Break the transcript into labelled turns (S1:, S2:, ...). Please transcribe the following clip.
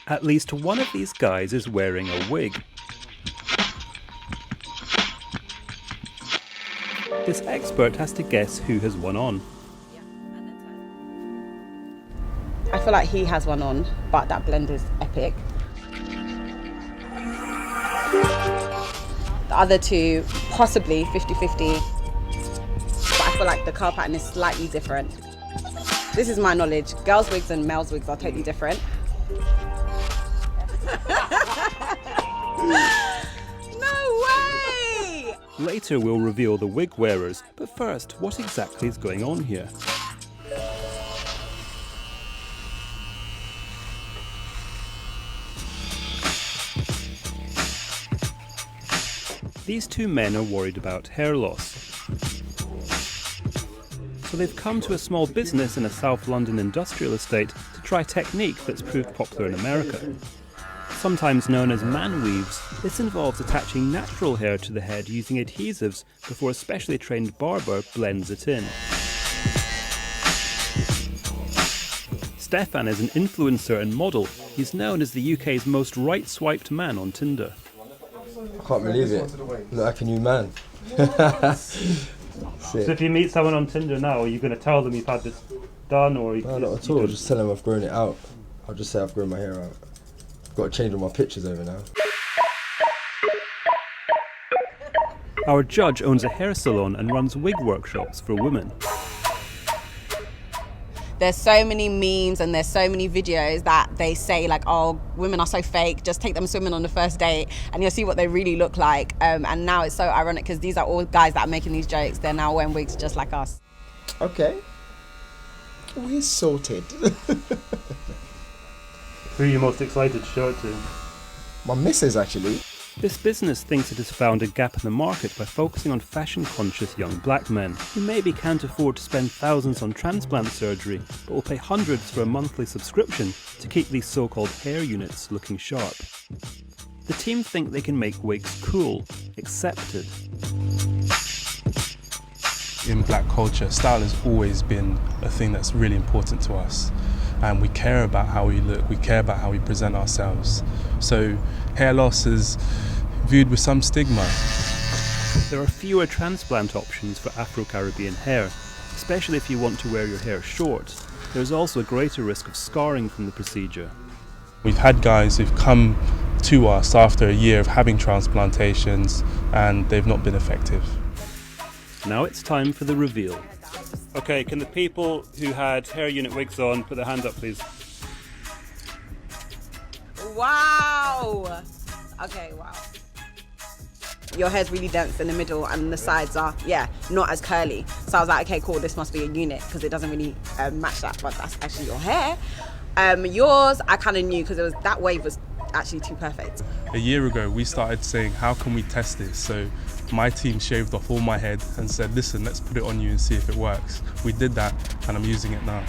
S1: At least one of these guys is wearing a wig. This expert has to guess who has one on.
S2: I feel like he has one on, but that blend is epic. The other two, possibly 50-50, but I feel like the curl pattern is slightly different. This is my knowledge. Girls' wigs and males' wigs are totally different. No way!
S1: Later we'll reveal the wig wearers, but first, what exactly is going on here? These two men are worried about hair loss. So they've come to a small business in a South London industrial estate to try a technique that's proved popular in America. Sometimes known as man weaves, this involves attaching natural hair to the head using adhesives before a specially trained barber blends it in. Stefan is an influencer and model. He's known as the UK's most right-swiped man on Tinder.
S3: I can't believe it. Look like a new man.
S1: So if you meet someone on Tinder now, are you going to tell them you've had this done, or
S3: no, not at all. Just tell them I've grown it out. I'll just say I've grown my hair out. I've got to change all my pictures over now.
S1: Our judge owns a hair salon and runs wig workshops for women.
S2: There's so many memes and there's so many videos that they say like, oh, women are so fake, just take them swimming on the first date and you'll see what they really look like. And now it's so ironic because these are all guys that are making these jokes. They're now wearing wigs just like us.
S4: Okay. We're sorted.
S1: Who are you most excited to show it to?
S4: My missus, actually.
S1: This business thinks it has found a gap in the market by focusing on fashion-conscious young black men who maybe can't afford to spend thousands on transplant surgery, but will pay hundreds for a monthly subscription to keep these so-called hair units looking sharp. The team think they can make wigs cool, accepted.
S5: In black culture, style has always been a thing that's really important to us. And we care about how we look, we care about how we present ourselves. So hair loss is viewed with some stigma.
S1: There are fewer transplant options for Afro-Caribbean hair, especially if you want to wear your hair short. There's also a greater risk of scarring from the procedure.
S5: We've had guys who've come to us after a year of having transplantations and they've not been effective.
S1: Now it's time for the reveal. Okay, can the people who had hair unit wigs on put their hand up, please?
S2: Wow! Okay, wow. Your hair's really dense in the middle and the sides are, not as curly. So I was like, okay, cool, this must be a unit because it doesn't really match that, but that's actually your hair. Yours, I kind of knew because that wave was actually too perfect.
S5: A year ago, we started saying, how can we test this? So my team shaved off all my head and said, listen, let's put it on you and see if it works. We did that and I'm using it now.